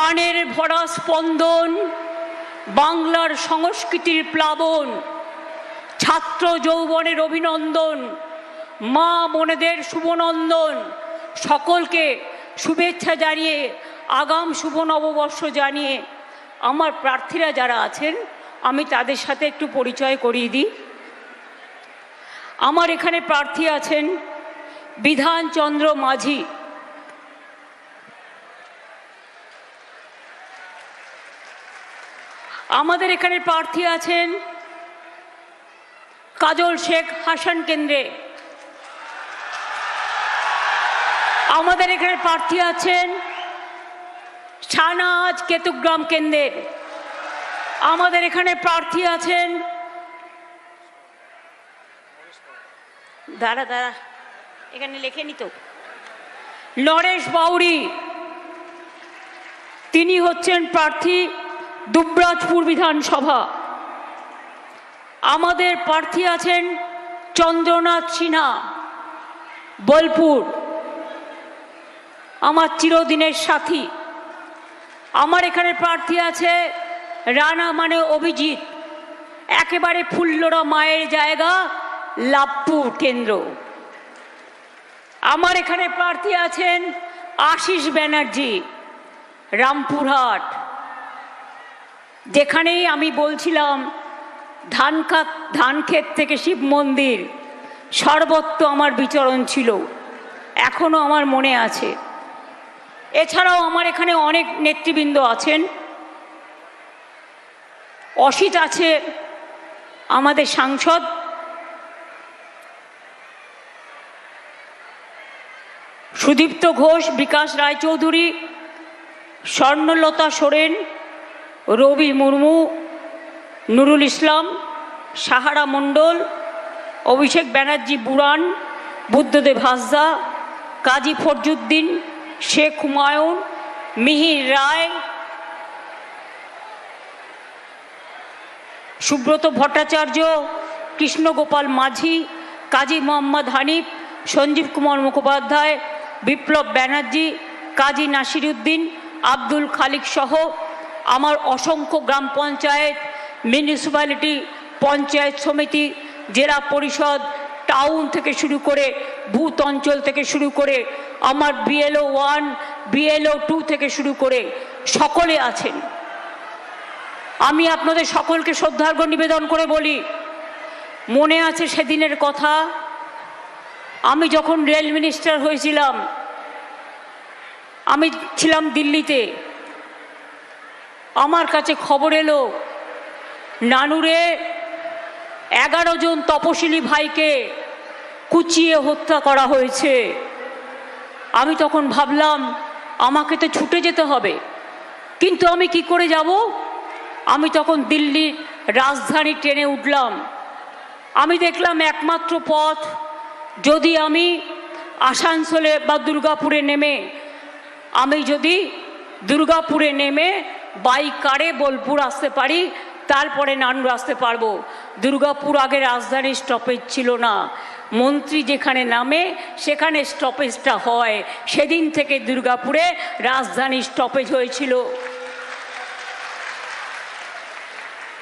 প্রাণের ভরা স্পন্দন, বাংলার সংস্কৃতির প্লাবন, ছাত্র যৌবনের অভিনন্দন, মা বোনেদের শুভনন্দন, সকলকে শুভেচ্ছা জানিয়ে আগাম শুভ নববর্ষ জানিয়ে আমার প্রার্থীরা যারা আছেন আমি তাদের সাথে একটু পরিচয় করিয়ে দিই। আমার এখানে প্রার্থী আছেন বিধানচন্দ্র মাঝি, আমাদের এখানে প্রার্থী আছেন কাজল শেখ হাসান কেন্দ্রে, আমাদের এখানে প্রার্থী আছেন শাহনাজ কেতুগ্রাম কেন্দ্রে, আমাদের এখানে প্রার্থী আছেন দাঁড়া এখানে লেখে নিত নরেশ বাউরি, তিনি হচ্ছেন প্রার্থী দুবরাজপুর বিধানসভা। আমাদের প্রার্থী আছেন চন্দ্রনাথ সিনহা বোলপুর, আমার চিরদিনের সাথী। আমার এখানে প্রার্থী আছে রানা মানে অভিজিৎ, একেবারে ফুল্লরা মায়ের জায়গা লাভপুর কেন্দ্র। আমার এখানে প্রার্থী আছেন আশিস ব্যানার্জি রামপুরহাট, যেখানেই আমি বলছিলাম ধানক্ষেত থেকে শিব মন্দির সর্বত্র আমার বিচরণ ছিল, এখনো আমার মনে আছে। এছাড়াও আমার এখানে অনেক নেতৃবৃন্দ আছেন, অসিত আছে আমাদের সাংসদ, সুদীপ্ত ঘোষ, বিকাশ রায়চৌধুরী, স্বর্ণলতা সোরেন, রবি মুর্মু, নুরুল ইসলাম, সাহারা মণ্ডল, অভিষেক ব্যানার্জি বুড়ান, বুদ্ধদেব হাসদা, কাজী ফরজুদ্দিন, শেখ হুমায়ুন, মিহির রায়, সুব্রত ভট্টাচার্য, কৃষ্ণগোপাল মাঝি, কাজী মোহাম্মদ হানিফ, সঞ্জীব কুমার মুখোপাধ্যায়, বিপ্লব ব্যানার্জি, কাজী নাসিরুদ্দিন, আব্দুল খালিক সহ আমার অসংখ্য গ্রাম পঞ্চায়েত, মিউনিসিপ্যালিটি, পঞ্চায়েত সমিতি, জেলা পরিষদ, টাউন থেকে শুরু করে ভূত অঞ্চল থেকে শুরু করে আমার BLO 1 BLO 2 থেকে শুরু করে সকলে আছেন। আমি আপনাদের সকলকে শ্রদ্ধার্ঘ্য নিবেদন করে বলি, মনে আছে সেদিনের কথা, আমি যখন রেল মিনিস্টার হয়েছিলাম, আমি ছিলাম দিল্লিতে, আমার কাছে খবর এলো নানুরে 11 জন তপশিলি ভাইকে কুচিয়ে হত্যা করা হয়েছে। আমি তখন ভাবলাম আমাকে তো ছুটে যেতে হবে, কিন্তু আমি কি করে যাব? আমি তখন দিল্লির রাজধানী ট্রেনে উঠলাম, আমি দেখলাম একমাত্র পথ যদি আমি আসানসোলে বা দুর্গাপুরে নেমে বাই কারে বোলপুর আসতে পারি, তারপরে নানুর আসতে পারবো। দুর্গাপুর আগে রাজধানী স্টপেজ ছিল না, মন্ত্রী যেখানে নামে সেখানে স্টপেজটা হয়, সেদিন থেকে দুর্গাপুরে রাজধানী স্টপেজ হয়েছিল।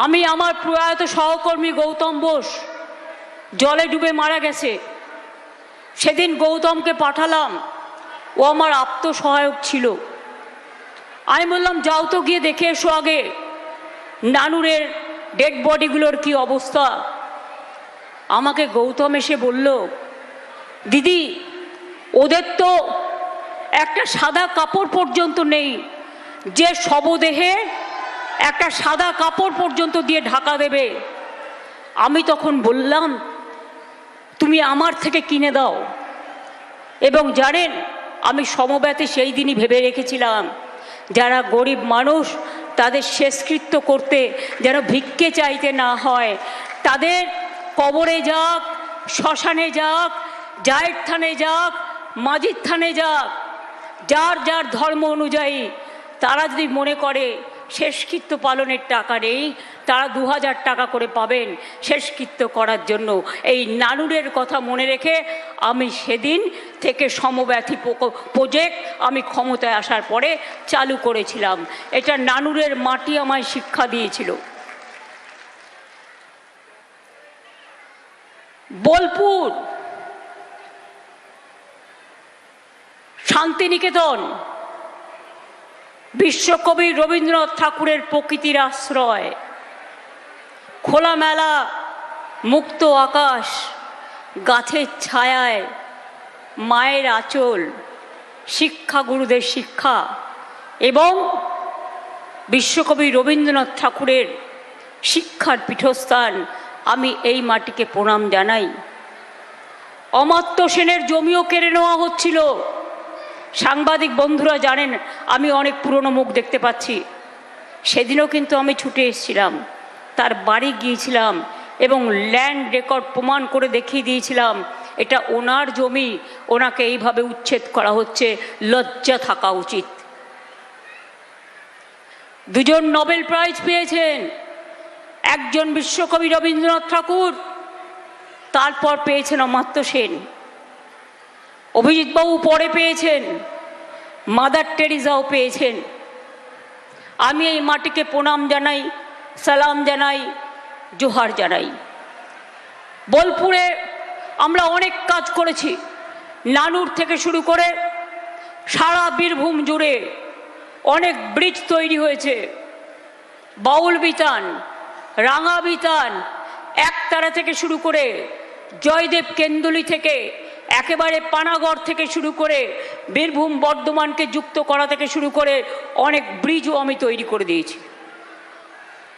আমি আমার প্রয়াত সহকর্মী গৌতম বোস জলে ডুবে মারা গেছে, সেদিন গৌতমকে পাঠালাম, ও আমার আত্মসহায়ক ছিল। আমি বললাম যাও তো গিয়ে দেখে এসো আগে নানুরের ডেড বডিগুলোর কি অবস্থা। আমাকে গৌতম এসে বলল, দিদি ওদের তো একটা সাদা কাপড় পর্যন্ত নেই, যে শবদেহে একটা সাদা কাপড় পর্যন্ত দিয়ে ঢাকা দেবে। আমি তখন বললাম তুমি আমার থেকে কিনে দাও। এবং জানেন আমি সমব্যথে সেই দিনই ভেবে রেখেছিলাম যারা গরিব মানুষ তাদের শেষকৃত্য করতে যেন ভিক্ষে চাইতে না হয়, তাদের কবরে যাক, শ্মশানে যাক, জায়ের থানে যাক, মাজির থানে যাক, যার যার ধর্ম অনুযায়ী তারা যদি মনে করে শেষকৃত্য পালনের টাকা নেই, তারা 2000 টাকা করে পাবেন শেষকৃত্য করার জন্য। এই নানুরের কথা মনে রেখে আমি সেদিন থেকে সমব্যথী প্রজেক্ট আমি ক্ষমতায় আসার পরে চালু করেছিলাম। এটা নানুরের মাটি আমায় শিক্ষা দিয়েছিল। বোলপুর, শান্তিনিকেতন বিশ্বকবি রবীন্দ্রনাথ ঠাকুরের প্রকৃতির আশ্রয়, খোলামেলা মুক্ত আকাশ, গাছের ছায়ায় মায়ের আঁচল, শিক্ষাগুরুদের শিক্ষা এবং বিশ্বকবি রবীন্দ্রনাথ ঠাকুরের শিক্ষার পীঠস্থান। আমি এই মাটিকে প্রণাম জানাই। অমাত্য সেনের জমিও কেড়ে নেওয়া হচ্ছিল। সাংবাদিক বন্ধুরা জানেন আমি অনেক পুরনো মুখ দেখতে পাচ্ছি। সেদিনও কিন্তু আমি ছুটে এসেছিলাম, তার বাড়ি গিয়েছিলাম এবং ল্যান্ড রেকর্ড প্রমাণ করে দেখিয়ে দিয়েছিলাম এটা ওনার জমি, ওনাকে এইভাবে উচ্ছেদ করা হচ্ছে, লজ্জা থাকা উচিত। দুজন নোবেল প্রাইজ পেয়েছেন, একজন বিশ্বকবি রবীন্দ্রনাথ ঠাকুর, তারপর পেয়েছেন অমাত্য সেন। অভিজিৎবাবু পরে পেয়েছেন, মাদার টেরিজাও পেয়েছেন। আমি এই মাটিকে প্রণাম জানাই, সালাম জানাই, জোহার জানাই। বোলপুরে আমরা অনেক কাজ করেছি, নানুর থেকে শুরু করে সারা বীরভূম জুড়ে অনেক ব্রিজ তৈরি হয়েছে। বাউল বিতান, রাঙা বিতান, একতারা থেকে শুরু করে জয়দেব কেন্দুলি থেকে একেবারে পানাগড় থেকে শুরু করে বীরভূম বর্ধমানকে যুক্ত করা থেকে শুরু করে অনেক ব্রিজও আমি তৈরি করে দিয়েছি।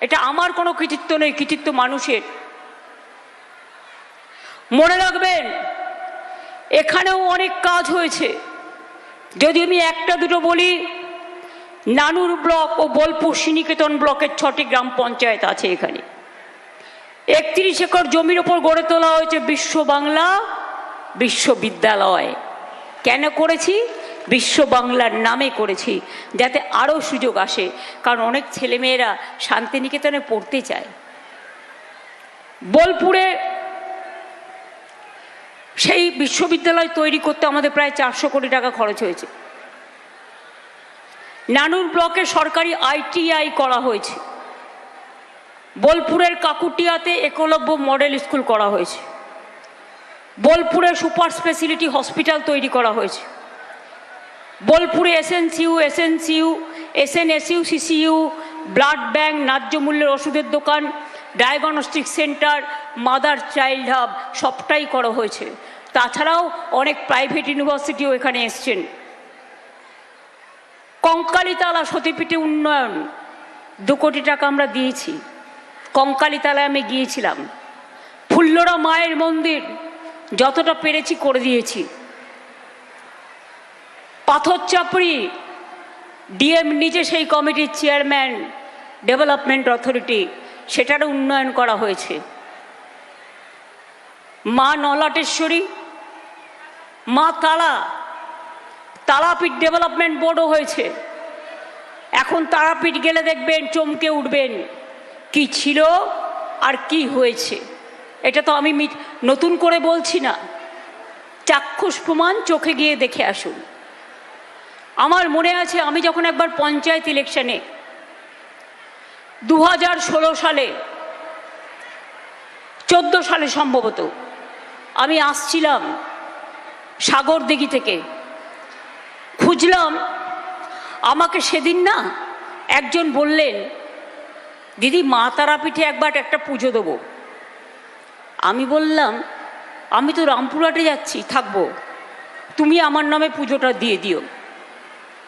এটা আমার কোনো কৃতিত্ব নেই, কৃতিত্ব মানুষের। মনে রাখবেন এখানেও অনেক কাজ হয়েছে। যদি আমি একটা দুটো বলি, নানুর ব্লক ও বোলপুর শ্রীনিকেতন ব্লকের 6টি গ্রাম পঞ্চায়েত আছে। এখানে 31 একর জমির ওপর গড়ে তোলা হয়েছে বিশ্ব বাংলা বিশ্ববিদ্যালয়। কেন করেছি? বিশ্ব বাংলার নামে করেছি, যাতে আরও সুযোগ আসে, কারণ অনেক ছেলেমেয়েরা শান্তিনিকেতনে পড়তে চায়। বোলপুরে সেই বিশ্ববিদ্যালয় তৈরি করতে আমাদের প্রায় 400 কোটি টাকা খরচ হয়েছে। নানুর ব্লকে সরকারি ITI করা হয়েছে। বোলপুরের কাকুটিয়াতে একলব্য মডেল স্কুল করা হয়েছে। বোলপুরে সুপার স্পেশালিটি হসপিটাল তৈরি করা হয়েছে। বোলপুরে SNCU, SNSU, CCU, blood bank, ন্যায্য মূল্যের ওষুধের দোকান, diagnostic centre, mother child hub সবটাই করা হয়েছে। তাছাড়াও অনেক প্রাইভেট ইউনিভার্সিটিও এখানে এসছেন। কঙ্কালীতলা সতীপীঠে উন্নয়ন 2 কোটি টাকা আমরা দিয়েছি। কঙ্কালীতলায় আমি গিয়েছিলাম। ফুল্লরা মায়ের মন্দির যতটা পেরেছি করে দিয়েছি। পাথর চাপড়ি ডিএম নিজে সেই কমিটির চেয়ারম্যান, ডেভেলপমেন্ট অথরিটি, সেটারও উন্নয়ন করা হয়েছে। মা নলাটেশ্বরী, মা তারাপীঠ ডেভেলপমেন্ট বোর্ডও হয়েছে। এখন তারাপীঠ গেলে দেখবেন চমকে উঠবেন কি ছিল আর কি হয়েছে। এটা তো আমি নতুন করে বলছি না, চাক্ষুষ প্রমাণ, চোখে গিয়ে দেখে আসুন। আমার মনে আছে আমি যখন একবার পঞ্চায়েত ইলেকশনে 2016 সালে 14 সালে সম্ভবত আমি আসছিলাম সাগরদিঘি থেকে, খুঁজলাম। আমাকে সেদিন না একজন বললেন, দিদি মা তারাপীঠে একবার একটা পুজো দেবো। আমি বললাম আমি তো রামপুরহাটে যাচ্ছি, থাকবো, তুমি আমার নামে পুজোটা দিয়ে দিও।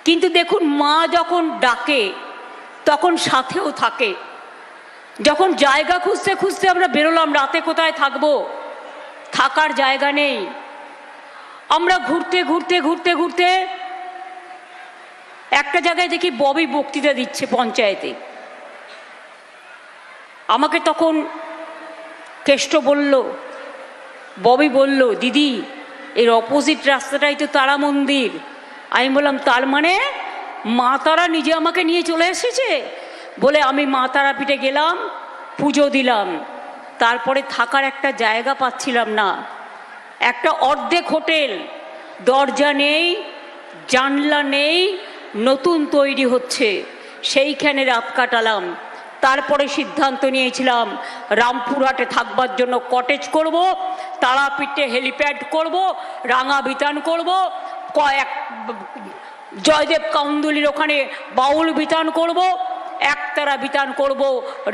কিন্তু দেখুন, মা যখন ডাকে তখন সাথেও থাকে। যখন জায়গা খুঁজতে খুঁজতে আমরা বেরোলাম, রাতে কোথায় থাকবো, থাকার জায়গা নেই। আমরা ঘুরতে ঘুরতে ঘুরতে ঘুরতে একটা জায়গায় দেখি ববি বক্তৃতা দিচ্ছে পঞ্চায়েতে। আমাকে তখন কেষ্ট বলল, ববি বলল, দিদি এর অপোজিট রাস্তাটাই তো তারা মন্দির। আমি বললাম তার মানে মা তারা নিজে আমাকে নিয়ে চলে এসেছে? বলে আমি মা তারাপীঠে গেলাম, পুজো দিলাম। তারপরে থাকার একটা জায়গা পাচ্ছিলাম না, একটা অর্ধেক হোটেল, দরজা নেই, জানলা নেই, নতুন তৈরি হচ্ছে, সেইখানে রাত কাটালাম। তারপরে সিদ্ধান্ত নিয়েছিলাম রামপুরহাটে থাকবার জন্য কটেজ করব, তারাপীঠে হেলিপ্যাড করব, রাঙা বিতান করব, কয়েক জয়দেব কাউন্দুলির ওখানে বাউল বিতান করব, একতারা বিতান করব,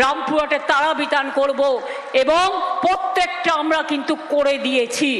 রামপুরহাটে তারা বিতান করব, এবং প্রত্যেকটা আমরা কিন্তু করে দিয়েছি।